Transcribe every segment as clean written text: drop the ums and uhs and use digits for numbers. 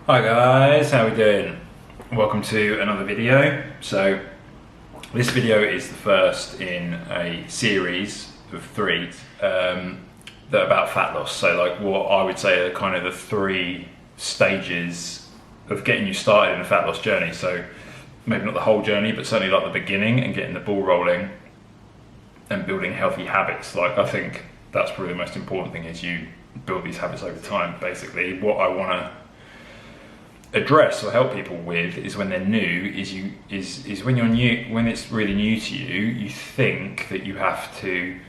Hi guys, how we doing? Welcome to another video. So this video is the first in a series of three that are about fat loss. So like what I would say are kind of the three stages of getting you started in a fat loss journey. So maybe not the whole journey, but certainly like the beginning and getting the ball rolling and building healthy habits. Like I think that's probably the most important thing, is you build these habits over time. Basically what I want to address or help people with is when they're new, is when you're new, when it's really new to you, you think that you have to,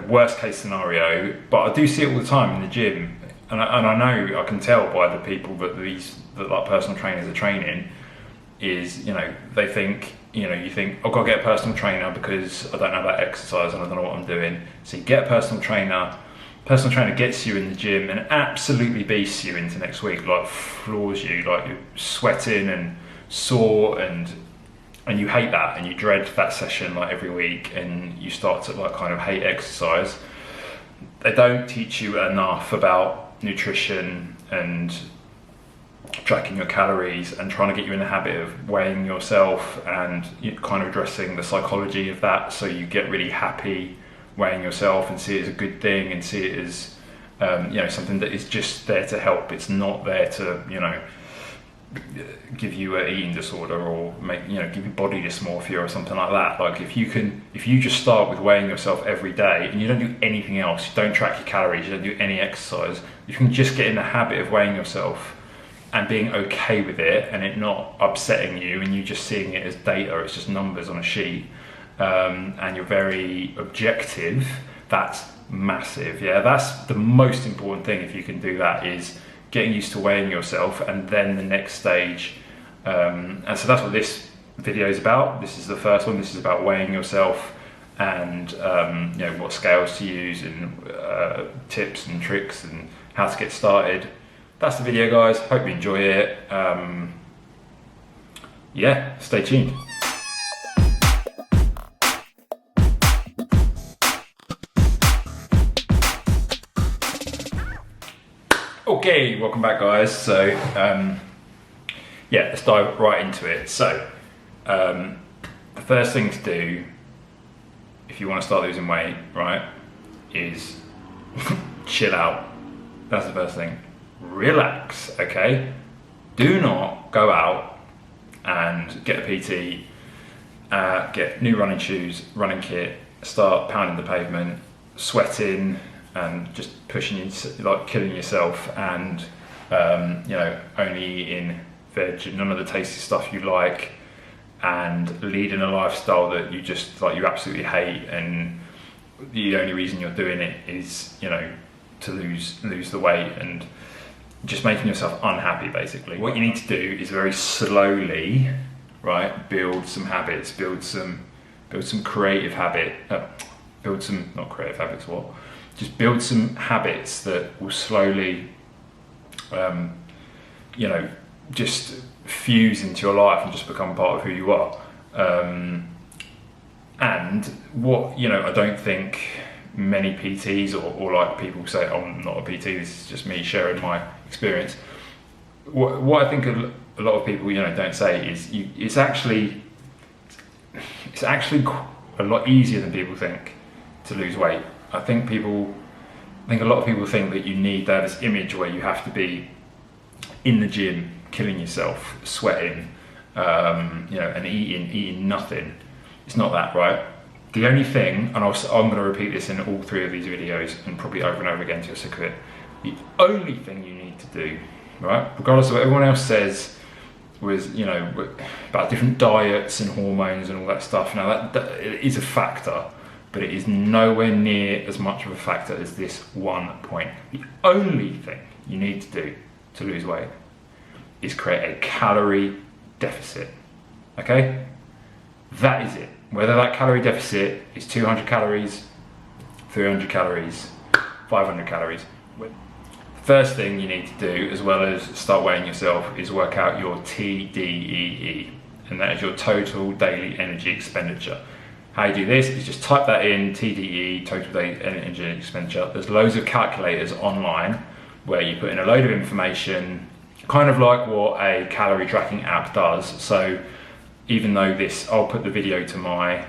worst case scenario. But I do see it all the time in the gym, and I know, I can tell by the people that like personal trainers are training, is they think, you think, I've got to get a personal trainer because I don't know about exercise and I don't know what I'm doing. So you get a personal trainer gets you in the gym and absolutely beasts you into next week, like floors you, like you're sweating and sore, and you hate that and you dread that session like every week, and you start to like kind of hate exercise. They don't teach you enough about nutrition and tracking your calories and trying to get you in the habit of weighing yourself, and kind of addressing the psychology of that, so you get really happy weighing yourself and see it as a good thing, and see it as something that is just there to help. It's not there to give you an eating disorder or give you body dysmorphia or something like that. Like if you just start with weighing yourself every day and you don't do anything else, you don't track your calories, you don't do any exercise, you can just get in the habit of weighing yourself and being okay with it, and it not upsetting you, and you just seeing it as data, it's just numbers on a sheet. And you're very objective. That's massive. Yeah, that's the most important thing. If you can do that, is getting used to weighing yourself, and then the next stage, and so that's what this video is about. This is the first one. This is about weighing yourself, and what scales to use, and tips and tricks and how to get started. That's the video, guys. Hope you enjoy it. Yeah, stay tuned. Okay, welcome back, guys. So let's dive right into it. So the first thing to do if you want to start losing weight, right, is chill out. That's the first thing. Relax, okay? Do not go out and get a PT, get new running shoes, running kit, start pounding the pavement, sweating, and just pushing, like killing yourself, and only eating veg, none of the tasty stuff you like, and leading a lifestyle that you just you absolutely hate, and the only reason you're doing it is to lose the weight, and just making yourself unhappy. Basically what you need to do is very slowly, right, build some habits, build some creative habit, not creative habits, just build some habits that will slowly, just fuse into your life and just become part of who you are. And what, I don't think many PTs or like people say, oh, I'm not a PT, this is just me sharing my experience. What I think a lot of people, don't say is it's actually a lot easier than people think to lose weight. I think a lot of people think that you need to have this image where you have to be in the gym, killing yourself, sweating, and eating nothing. It's not that, right? The only thing, and I'm going to repeat this in all three of these videos and probably over and over again till you're sick of it, the only thing you need to do, right, regardless of what everyone else says, was about different diets and hormones and all that stuff. Now that is a factor, but it is nowhere near as much of a factor as this one point. The only thing you need to do to lose weight is create a calorie deficit, okay? That is it. Whether that calorie deficit is 200 calories, 300 calories, 500 calories. First thing you need to do, as well as start weighing yourself, is work out your Tdee, and that is your total daily energy expenditure. How you do this is just type that in, Tdee, total daily energy expenditure. There's loads of calculators online where you put in a load of information kind of like what a calorie tracking app does. So even though I'll put the video to my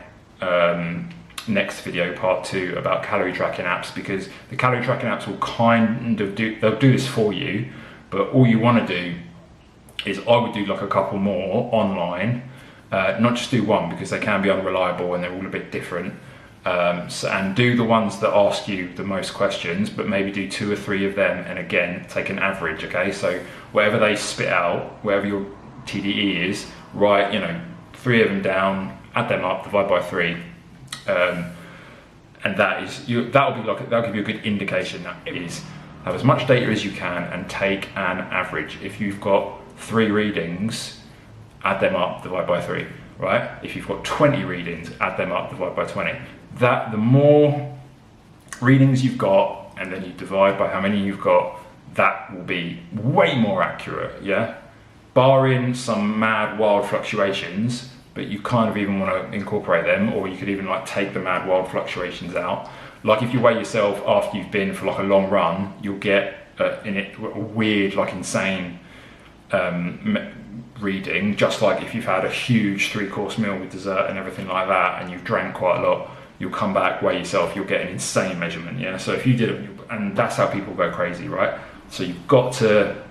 next video, part 2, about calorie tracking apps, because the calorie tracking apps will kind of they'll do this for you, but all you want to do is, I would do like a couple more online, not just do one, because they can be unreliable and they're all a bit different. And do the ones that ask you the most questions, but maybe do 2 or 3 of them, and again take an average. Okay, so whatever they spit out, whatever your TDE is, write 3 of them down, add them up, divide by 3, and that'll give you a good indication. That is, have as much data as you can and take an average. If you've got 3 readings, add them up, divide by 3. Right? If you've got 20 readings, add them up, divide by 20. The more readings you've got, and then you divide by how many you've got, that will be way more accurate, yeah? Barring some mad, wild fluctuations, but you kind of even want to incorporate them, or you could even like take the mad, wild fluctuations out. Like if you weigh yourself after you've been for like a long run, you'll get a weird, like insane reading, just like if you've had a huge 3-course meal with dessert and everything like that, and you've drank quite a lot, you'll come back, weigh yourself, you'll get an insane measurement, yeah? So if you did it, and that's how people go crazy, right? So you've got to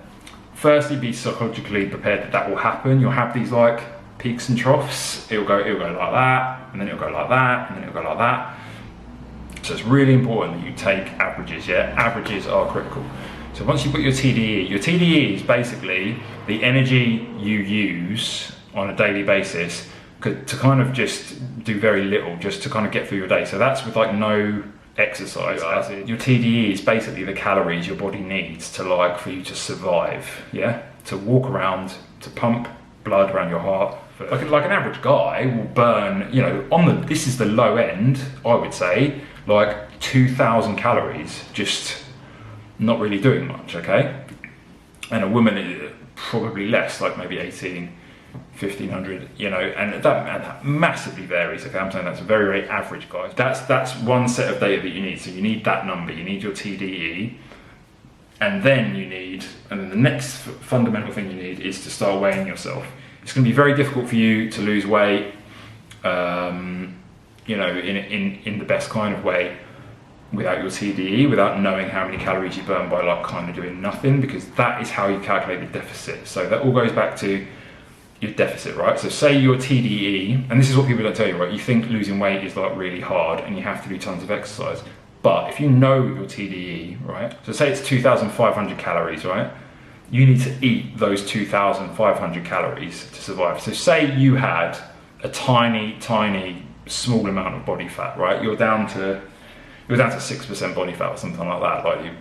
firstly be psychologically prepared that will happen. You'll have these like peaks and troughs. It'll go like that, and then it'll go like that, and then it'll go like that. So it's really important that you take averages, yeah? Averages are critical. So once you've got your TDE is basically the energy you use on a daily basis to kind of just do very little, just to kind of get through your day. So that's with like no exercise. Your TDE is basically the calories your body needs to for you to survive, yeah? To walk around, to pump blood around your heart. Like an average guy will burn, this is the low end, I would say, like 2,000 calories, just not really doing much, okay? And a woman is probably less, like maybe 1,500, and that massively varies, okay? I'm saying that's very, very average, guys. That's one set of data that you need. So you need that number, you need your TDE, and then the next fundamental thing you need is to start weighing yourself. It's going to be very difficult for you to lose weight, in the best kind of way, without your TDE, without knowing how many calories you burn by like kind of doing nothing, because that is how you calculate the deficit. So that all goes back to your deficit, right? So say your TDE, and this is what people don't tell you, right? You think losing weight is like really hard and you have to do tons of exercise. But if you know your TDE, right? So say it's 2,500 calories, right? You need to eat those 2,500 calories to survive. So say you had a tiny, small amount of body fat, right? You're down to 6% body fat or something like that, like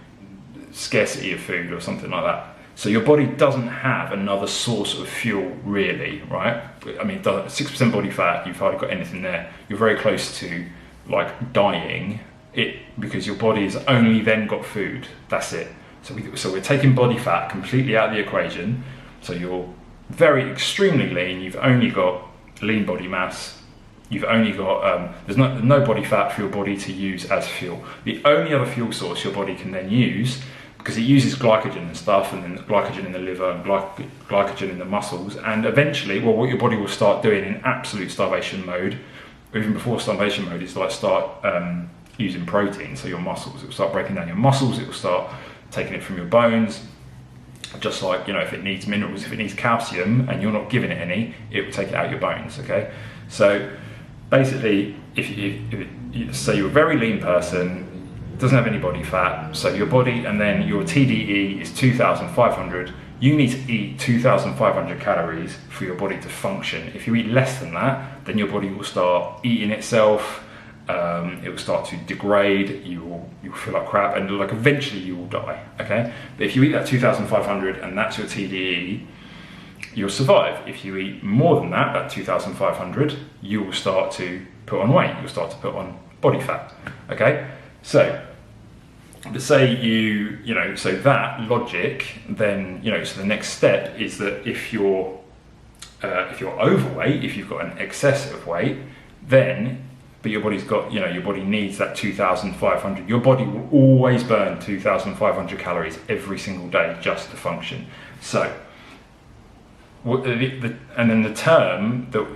scarcity of food or something like that. So your body doesn't have another source of fuel really, right? I mean, 6% body fat, you've hardly got anything there. You're very close to like dying because your body's only then got food, that's it. So we're taking body fat completely out of the equation. So you're extremely lean, you've only got lean body mass, you've only got, there's no body fat for your body to use as fuel. The only other fuel source your body can then use, because it uses glycogen and stuff, and then glycogen in the liver and glycogen in the muscles, and eventually, what your body will start doing in absolute starvation mode, or even before starvation mode, is like start using protein. So your muscles, it will start breaking down your muscles, it will start taking it from your bones, just like, if it needs minerals, if it needs calcium and you're not giving it any, it will take it out your bones, okay? So basically, if say you're a very lean person, doesn't have any body fat, so your body, and then your TDE is 2,500, you need to eat 2,500 calories for your body to function. If you eat less than that, then your body will start eating itself, it will start to degrade, you will feel like crap, and like eventually you will die, okay? But if you eat that 2,500 and that's your TDE, you'll survive. If you eat more than that 2,500, you will start to put on weight, you'll start to put on body fat, okay? So, but say so that logic, then, so the next step is that if you're overweight, if you've got an excess of weight, then but your body's got, your body needs that 2,500. Your body will always burn 2,500 calories every single day just to function. So, and then the term that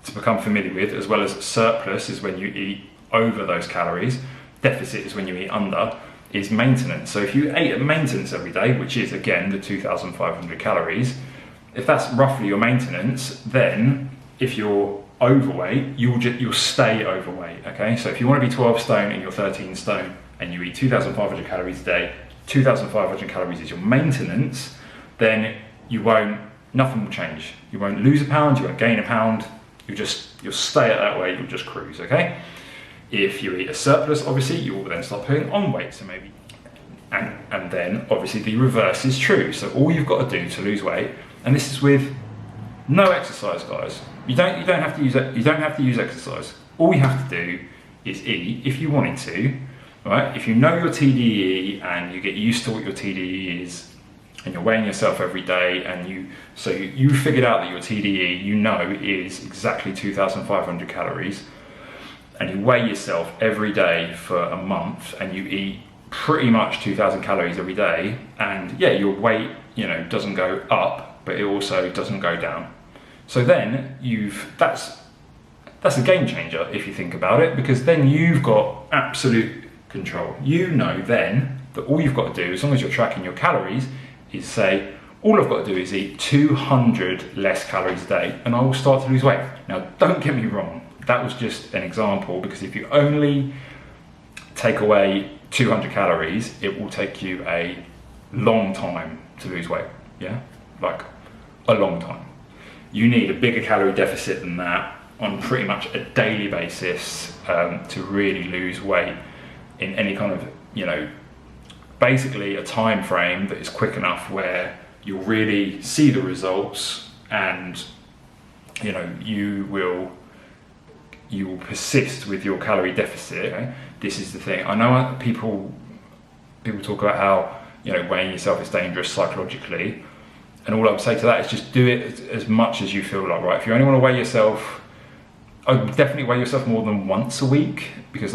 to become familiar with, as well as surplus is when you eat over those calories, deficit is when you eat under, is maintenance. So if you ate at maintenance every day, which is again the 2,500 calories, if that's roughly your maintenance, then if you're overweight, you'll stay overweight. Okay, so if you want to be 12 stone and you're 13 stone and you eat 2,500 calories a day, 2,500 calories is your maintenance, then nothing will change. You won't lose a pound, you won't gain a pound, you'll stay at that weight, you'll just cruise. Okay. If you eat a surplus, obviously, you will then start putting on weight. So maybe, and then obviously the reverse is true. So all you've got to do to lose weight, and this is with no exercise, guys. You don't have to use it. You don't have to use exercise. All you have to do is eat if you wanted to, right? If you know your Tdee and you get used to what your Tdee is, and you're weighing yourself every day, and you figured out that your Tdee is exactly 2,500 calories. And you weigh yourself every day for a month and you eat pretty much 2,000 calories every day, and yeah, your weight, doesn't go up, but it also doesn't go down. So then that's a game changer if you think about it, because then you've got absolute control. Then that all you've got to do, as long as you're tracking your calories, is say, all I've got to do is eat 200 less calories a day and I will start to lose weight. Now, don't get me wrong. That was just an example, because if you only take away 200 calories, it will take you a long time to lose weight. Yeah, like a long time. You need a bigger calorie deficit than that on pretty much a daily basis to really lose weight in any kind of, basically a time frame that is quick enough where you'll really see the results, and you will persist with your calorie deficit. Okay? This is the thing. I know people talk about how weighing yourself is dangerous psychologically, and all I would say to that is just do it as much as you feel like right. If you only want to weigh yourself, I would definitely weigh yourself more than once a week, because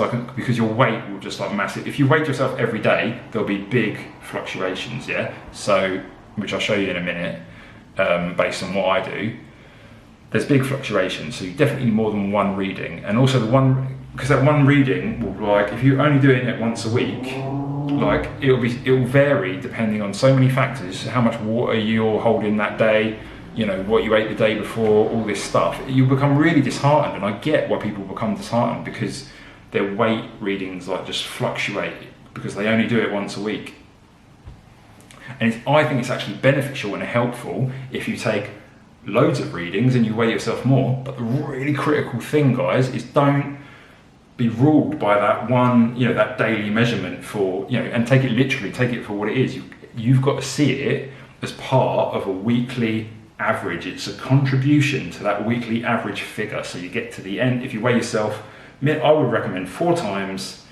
your weight will just massive. If you weigh yourself every day, there'll be big fluctuations. Yeah, so which I'll show you in a minute, based on what I do. There's big fluctuations, so you definitely need more than one reading, and also because that one reading will, if you're only doing it once a week, it will vary depending on so many factors: how much water you're holding that day, what you ate the day before, all this stuff. You become really disheartened, and I get why people become disheartened, because their weight readings just fluctuate because they only do it once a week. And I think it's actually beneficial and helpful if you take loads of readings and you weigh yourself more. But the really critical thing, guys, is don't be ruled by that one, that daily measurement and take it literally, take it for what it is. You've got to see it as part of a weekly average. It's a contribution to that weekly average figure. So you get to the end, if you weigh yourself, I would recommend 4 times,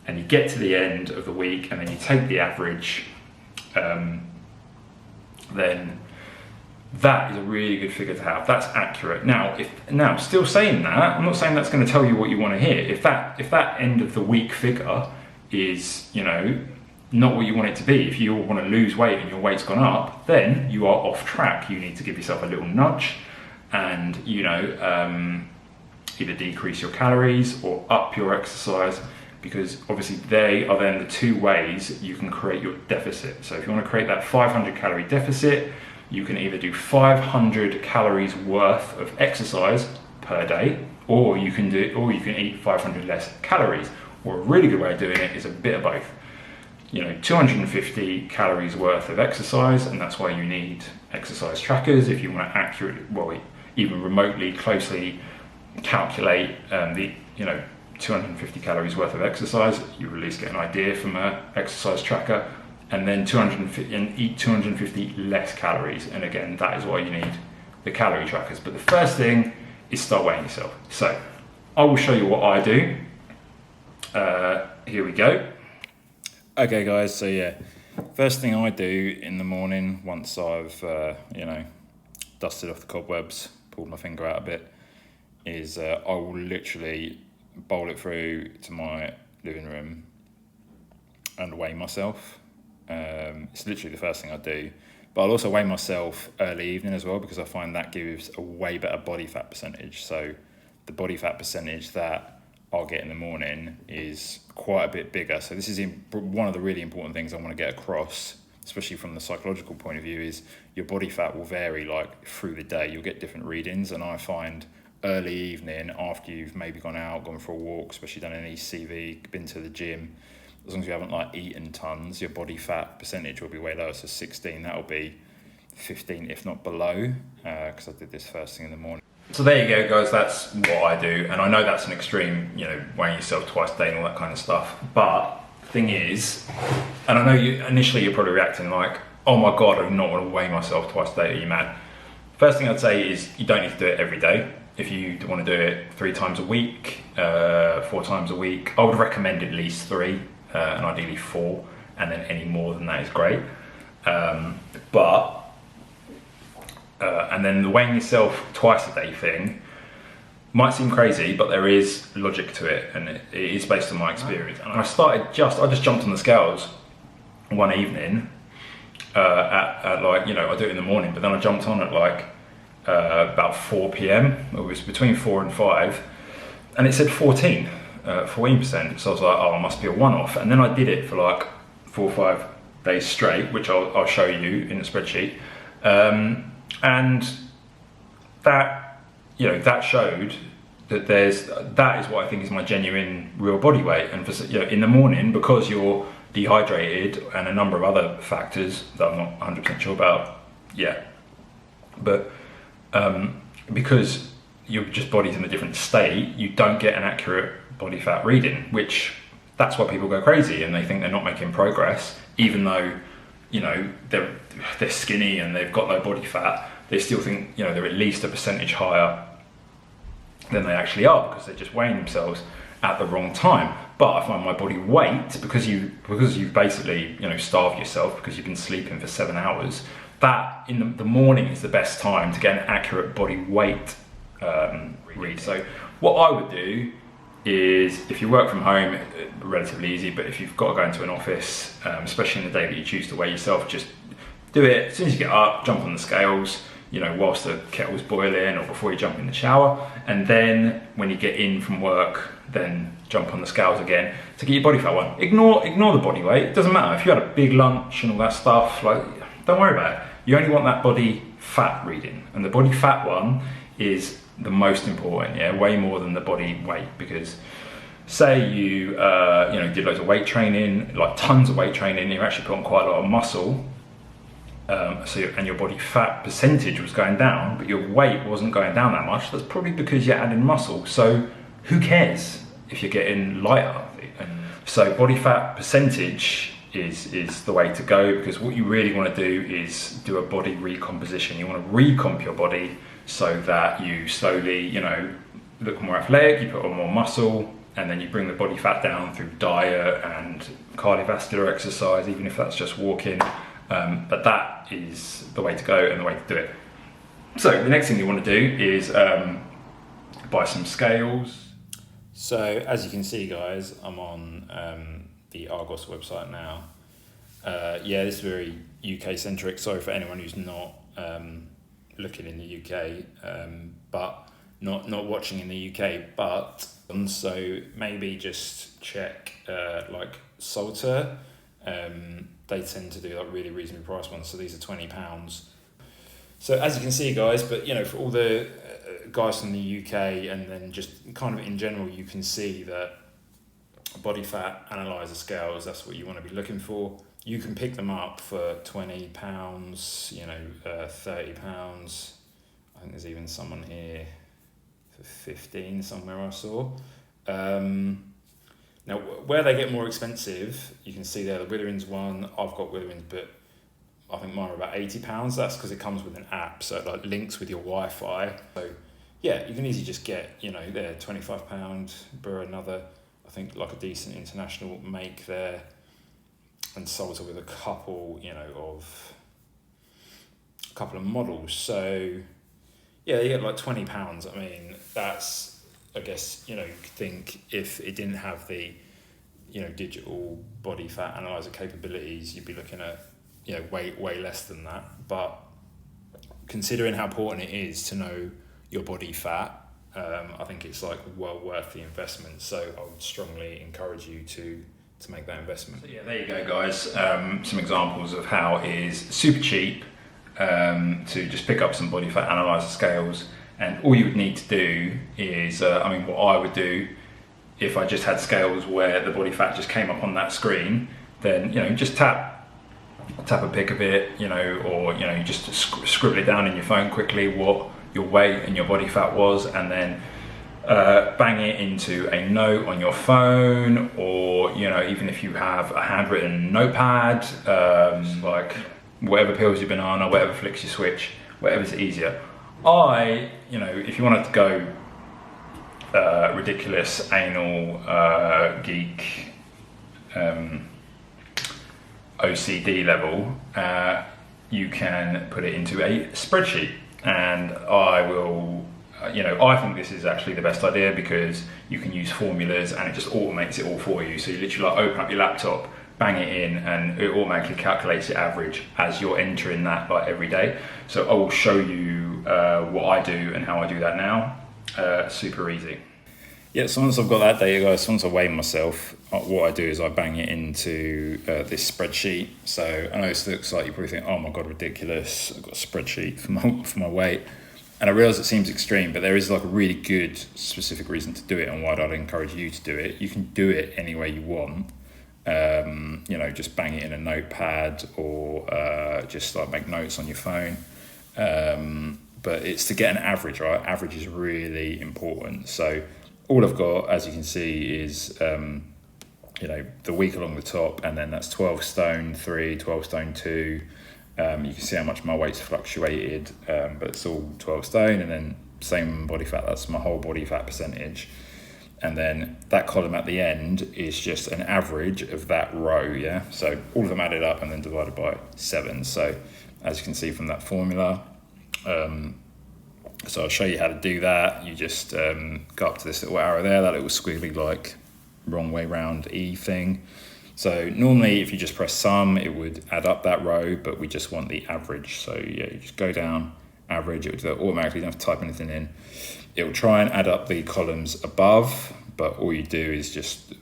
and you get to the end of the week and then you take the average, then that is a really good figure to have. That's accurate. Now, still saying that, I'm not saying that's going to tell you what you want to hear. If that end of the week figure is, not what you want it to be, if you want to lose weight and your weight's gone up, then you are off track. You need to give yourself a little nudge, and either decrease your calories or up your exercise, because obviously they are then the two ways you can create your deficit. So if you want to create that 500 calorie deficit, you can either do 500 calories worth of exercise per day, or you can eat 500 less calories. Or a really good way of doing it is a bit of both. 250 calories worth of exercise, and that's why you need exercise trackers if you want to accurately, even remotely closely calculate the 250 calories worth of exercise. You at least get an idea from an exercise tracker. And then eat 250 less calories. And again, that is why you need the calorie trackers. But the first thing is start weighing yourself. So I will show you what I do. Here we go. Okay, guys. So yeah, first thing I do in the morning, once I've dusted off the cobwebs, pulled my finger out a bit, is I will literally bowl it through to my living room and weigh myself. It's literally the first thing I do. But I'll also weigh myself early evening as well, because I find that gives a way better body fat percentage. So the body fat percentage that I'll get in the morning is quite a bit bigger. So this is one of the really important things I want to get across, especially from the psychological point of view, is your body fat will vary like through the day. You'll get different readings, and I find early evening, after you've maybe gone out, gone for a walk, especially done an ECV, been to the gym, as long as you haven't like eaten tons, your body fat percentage will be way lower. So 16, that'll be 15 if not below, because I did this first thing in the morning. So there you go, guys, that's what I do. And I know that's an extreme, weighing yourself twice a day and all that kind of stuff. But the thing is, and I know initially you're probably reacting like, oh my God, I do not want to weigh myself twice a day, are you mad? First thing I'd say is you don't need to do it every day. If you want to do it 3 times a week, 4 times a week, I would recommend at least 3. And ideally 4, and then any more than that is great. And then the weighing yourself twice a day thing might seem crazy, but there is logic to it, and it is based on my experience. And I just jumped on the scales one evening at like, I do it in the morning, but then I jumped on at like about 4 p.m. It was between 4 and 5, and it said 14%. So I was like, oh, it must be a one-off. And then I did it for like 4 or 5 days straight, which I'll show you in the spreadsheet. And that, that showed that that is what I think is my genuine real body weight. And for, in the morning, because you're dehydrated and a number of other factors that I'm not 100% sure about yet, but because your just body's in a different state, you don't get an accurate body fat reading, which that's why people go crazy and they think they're not making progress, even though they're skinny and they've got low body fat. They still think they're at least a percentage higher than they actually are, because they're just weighing themselves at the wrong time. But I find my body weight, because you've basically starved yourself because you've been sleeping for 7 hours, that in the morning is the best time to get an accurate body weight read. So what I would do is, if you work from home, relatively easy, but if you've got to go into an office, especially in the day that you choose to weigh yourself, just do it as soon as you get up, jump on the scales, whilst the kettle's boiling or before you jump in the shower, and then when you get in from work, then jump on the scales again to get your body fat one. Ignore the body weight, it doesn't matter. If you had a big lunch and all that stuff, don't worry about it. You only want that body fat reading, and the body fat one is the most important, way more than the body weight. Because say you did loads of weight training, like tons of weight training, you actually put on quite a lot of muscle, and your body fat percentage was going down, but your weight wasn't going down that much. That's probably because you're adding muscle. So who cares if you're getting lighter? So body fat percentage is the way to go, because what you really want to do is do a body recomposition. You want to recomp your body so that you slowly, look more athletic, you put on more muscle, and then you bring the body fat down through diet and cardiovascular exercise, even if that's just walking. But that is the way to go and the way to do it. So the next thing you want to do is buy some scales. So as you can see, guys, I'm on the Argos website now. This is very UK centric. Sorry for anyone who's not looking in the UK, but not watching in the UK. But so maybe just check like Salter. They tend to do like really reasonably priced ones. So these are £20. So as you can see, guys, but for all the guys from the UK, and then just kind of in general, you can see that body fat analyzer scales, that's what you want to be looking for. You can pick them up for £20, £30. I think there's even someone here for 15 somewhere I saw. Now, where they get more expensive, you can see there the Witherings one. I've got Witherings, but I think mine are about £80. That's because it comes with an app, so it like links with your Wi-Fi. So yeah, you can easily just get, they're £25, Burr another, I think like a decent international make there, and Salter with a couple, of models. So yeah, you get like £20. I mean, that's I guess, you could think if it didn't have the, digital body fat analyzer capabilities, you'd be looking at, way less than that. But considering how important it is to know your body fat, I think it's well worth the investment. So I would strongly encourage you to make that investment. So yeah, there you go, guys. Some examples of how it is super cheap to just pick up some body fat analyzer scales, and all you would need to do is, what I would do if I just had scales where the body fat just came up on that screen, then just tap a pic of it, or you just scribble it down in your phone quickly what your weight and your body fat was, and then bang it into a note on your phone, or even if you have a handwritten notepad, like whatever pills you've been on or whatever flicks you switch, whatever's easier. If you wanted to go ridiculous anal geek OCD level, you can put it into a spreadsheet, and I think this is actually the best idea because you can use formulas and it just automates it all for you. So you literally open up your laptop, bang it in, and it automatically calculates your average as you're entering that every day. So I will show you what I do and how I do that now. Super easy. Yeah, so once I've got that data, guys, once I weigh myself, what I do is I bang it into this spreadsheet. So I know it looks like you probably think, oh my God, ridiculous. I've got a spreadsheet for my weight. And I realise it seems extreme, but there is a really good specific reason to do it, and why I'd encourage you to do it. You can do it any way you want. Just bang it in a notepad, or just make notes on your phone. But it's to get an average, right? Average is really important. So all I've got, as you can see, is the week along the top, and then that's 12 stone 3, 12 stone 2. You can see how much my weight's fluctuated, but it's all 12 stone, and then same body fat, that's my whole body fat percentage. And then that column at the end is just an average of that row, yeah? So all of them added up and then divided by 7. So as you can see from that formula, so I'll show you how to do that. You just go up to this little arrow there, that little squiggly wrong way round E thing. So normally if you just press sum, it would add up that row, but we just want the average. So yeah, you just go down, average, it will do that automatically, you don't have to type anything in. It will try and add up the columns above, but all you do is just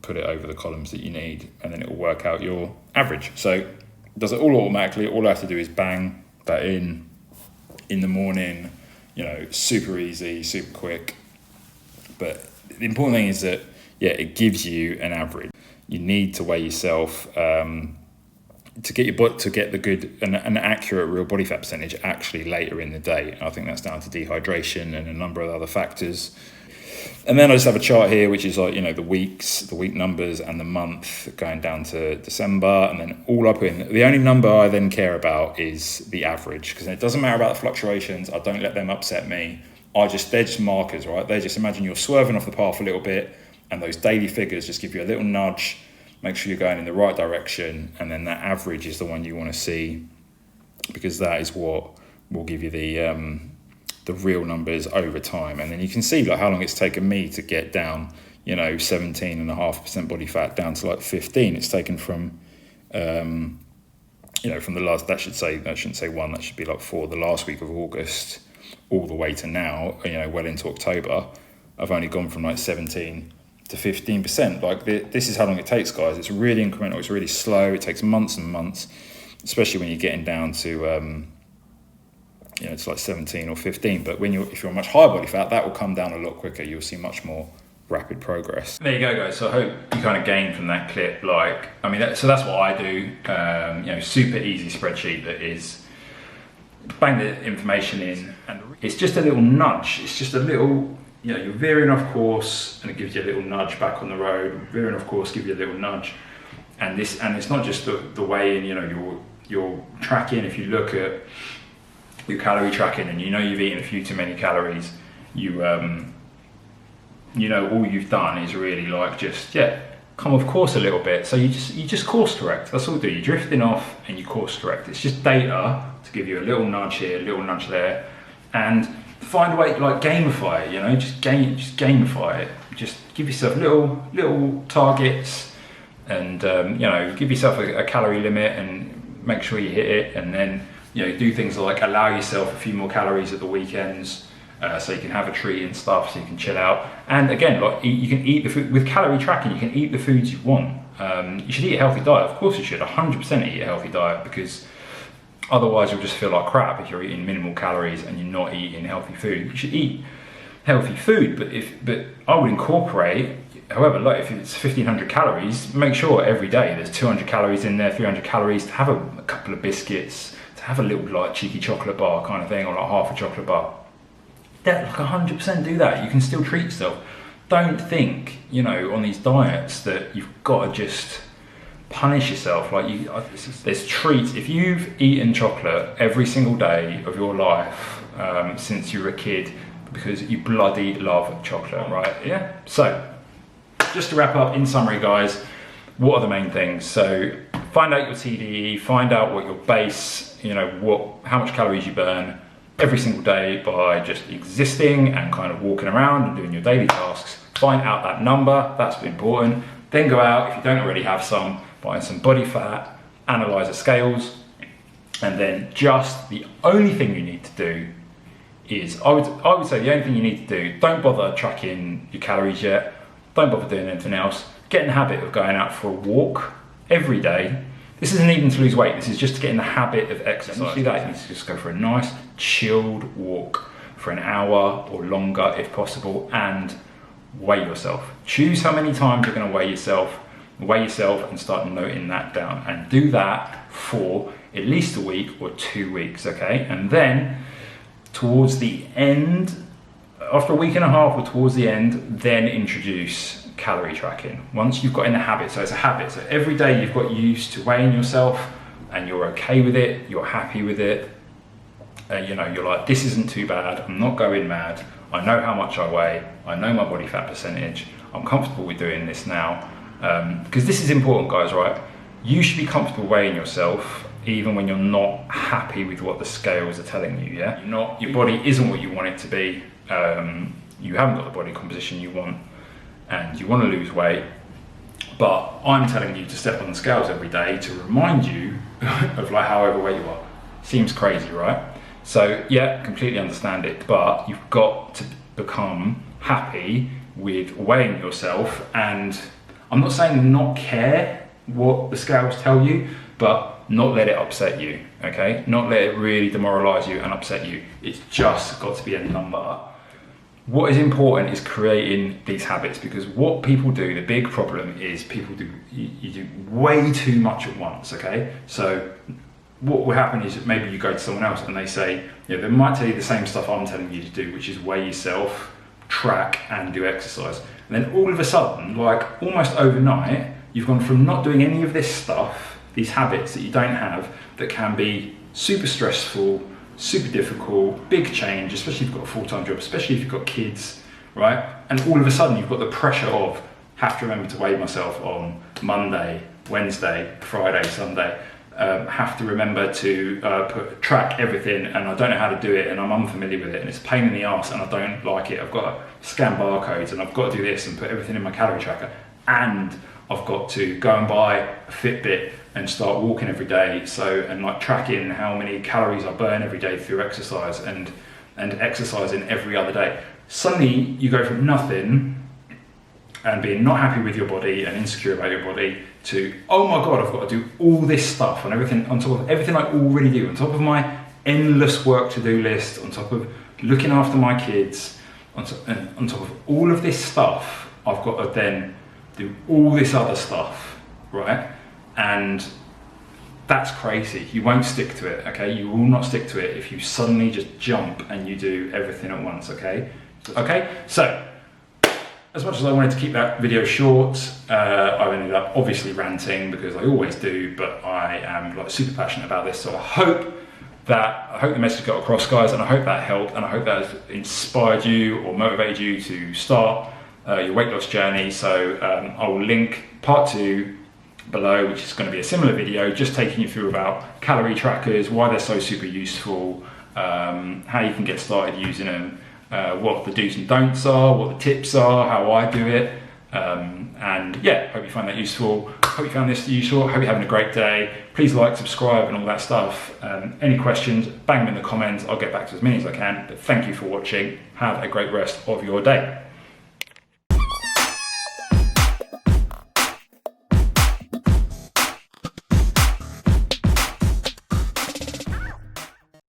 put it over the columns that you need, and then it will work out your average. So it does it all automatically. All I have to do is bang that in the morning, super easy, super quick. But the important thing is that, it gives you an average. You need to weigh yourself to get the good and an accurate real body fat percentage actually later in the day. And I think that's down to dehydration and a number of other factors. And then I just have a chart here, which is the weeks, the week numbers, and the month going down to December. And then all I put in, the only number I then care about is the average, because it doesn't matter about the fluctuations. I don't let them upset me. They're just markers, right? They just, imagine you're swerving off the path a little bit, and those daily figures just give you a little nudge, make sure you're going in the right direction, and then that average is the one you want to see, because that is what will give you the real numbers over time. And then you can see how long it's taken me to get down, 17.5% body fat down to 15. It's taken from from the last, that shouldn't say 1, that should be 4, the last week of August, all the way to now, well into October. I've only gone from 17 to 15%. This is how long it takes, guys. It's really incremental, it's really slow, it takes months and months, especially when you're getting down to it's 17 or 15. But if you're a much higher body fat, that will come down a lot quicker. You'll see much more rapid progress. There you go, guys. So I hope you kind of gained from that clip. So that's what I do. Super easy spreadsheet that is bang the information in, and it's just a little nudge. It's just a little, you're veering off course, and it gives you a little nudge back on the road. Veering off course, give you a little nudge, and it's not just the way in. You're tracking. If you look at your calorie tracking, and you've eaten a few too many calories, all you've done is really come off course a little bit. So you just course correct. That's all you do. You're drifting off and you course correct. It's just data to give you a little nudge here, a little nudge there. And find a way, like gamify it, you know, just gamify it. Just give yourself little targets, and you know, give yourself a calorie limit and make sure you hit it, and then, you know, do things like allow yourself a few more calories at the weekends, so you can have a treat and stuff, so you can chill out. And again, like, you can eat the food with calorie tracking. You can eat the foods you want. You should eat a healthy diet. Of course you should 100% eat a healthy diet, because otherwise you'll just feel like crap if you're eating minimal calories and you're not eating healthy food. You should eat healthy food, but I would incorporate, however, like if it's 1500 calories, make sure every day there's 200 calories in there, 300 calories, to have a couple of biscuits, to have a little like cheeky chocolate bar kind of thing, or like half a chocolate bar. Like 100% do that. You can still treat yourself. Don't think, you know, on these diets that you've got to just punish yourself. Like, there's treats. If you've eaten chocolate every single day of your life since you were a kid, because you bloody love chocolate, right? Yeah. So, just to wrap up, in summary, guys, what are the main things? So, find out your Tdee, find out what your base, you know, how much calories you burn every single day by just existing and kind of walking around and doing your daily tasks. Find out that number, that's important. Then go out, if you don't already have some, buy some body fat, analyze the scales, and then just the only thing you need to do is, I would say the only thing you need to do, don't bother tracking your calories yet, don't bother doing anything else. Get in the habit of going out for a walk every day. This isn't even to lose weight, this is just to get in the habit of exercise. Once you do that, you need to just go for a nice chilled walk for an hour or longer if possible, and weigh yourself. Choose how many times you're going to weigh yourself and start noting that down, and do that for at least a week or 2 weeks, okay? And then towards the end, after a week and a half or towards the end, then introduce calorie tracking. Once you've got in the habit, so it's a habit, so every day you've got used to weighing yourself and you're okay with it, you're happy with it, you know, you're like, this isn't too bad, I'm not going mad, I know how much I weigh, I know my body fat percentage, I'm comfortable with doing this now, because this is important, guys, right? You should be comfortable weighing yourself even when you're not happy with what the scales are telling you, yeah? Your body isn't what you want it to be, you haven't got the body composition you want, and you want to lose weight, but I'm telling you to step on the scales every day to remind you of like however weight you are. Seems crazy, right? So yeah, completely understand it, but you've got to become happy with weighing yourself, and I'm not saying not care what the scales tell you, but not let it upset you, okay? Not let it really demoralize you and upset you. It's just got to be a number. What is important is creating these habits, because what people do, the big problem is you do way too much at once, okay? So what will happen is maybe you go to someone else and they say, yeah, they might tell you the same stuff I'm telling you to do, which is weigh yourself, track, and do exercise. And then all of a sudden, like almost overnight, you've gone from not doing any of this stuff, these habits that you don't have, that can be super stressful, super difficult, big change, especially if you've got a full-time job, especially if you've got kids, right? And all of a sudden you've got the pressure of, have to remember to weigh myself on Monday, Wednesday, Friday, Sunday, have to remember to track everything, and I don't know how to do it, and I'm unfamiliar with it, and it's a pain in the arse, and I don't like it. I've got to scan barcodes, and I've got to do this and put everything in my calorie tracker, and I've got to go and buy a Fitbit and start walking every day, and like tracking how many calories I burn every day through exercise, and exercising every other day. Suddenly you go from nothing and being not happy with your body and insecure about your body to, oh my God, I've got to do all this stuff and everything on top of everything I already do, on top of my endless work to-do list, on top of looking after my kids, on top of all of this stuff, I've got to then do all this other stuff, right? And that's crazy. You won't stick to it, okay? You will not stick to it if you suddenly just jump and you do everything at once, okay? Okay, so as much as I wanted to keep that video short, I've ended up obviously ranting, because I always do, but I am like super passionate about this. So I hope the message got across, guys, and I hope that helped, and I hope that has inspired you or motivated you to start your weight loss journey. So I will link part 2 below, which is going to be a similar video, just taking you through about calorie trackers, why they're so super useful, how you can get started using them, what the do's and don'ts are, what the tips are, how I do it. And yeah, hope you find that useful. Hope you found this useful. Hope you're having a great day. Please like, subscribe and all that stuff. Any questions, bang them in the comments. I'll get back to as many as I can. But thank you for watching. Have a great rest of your day.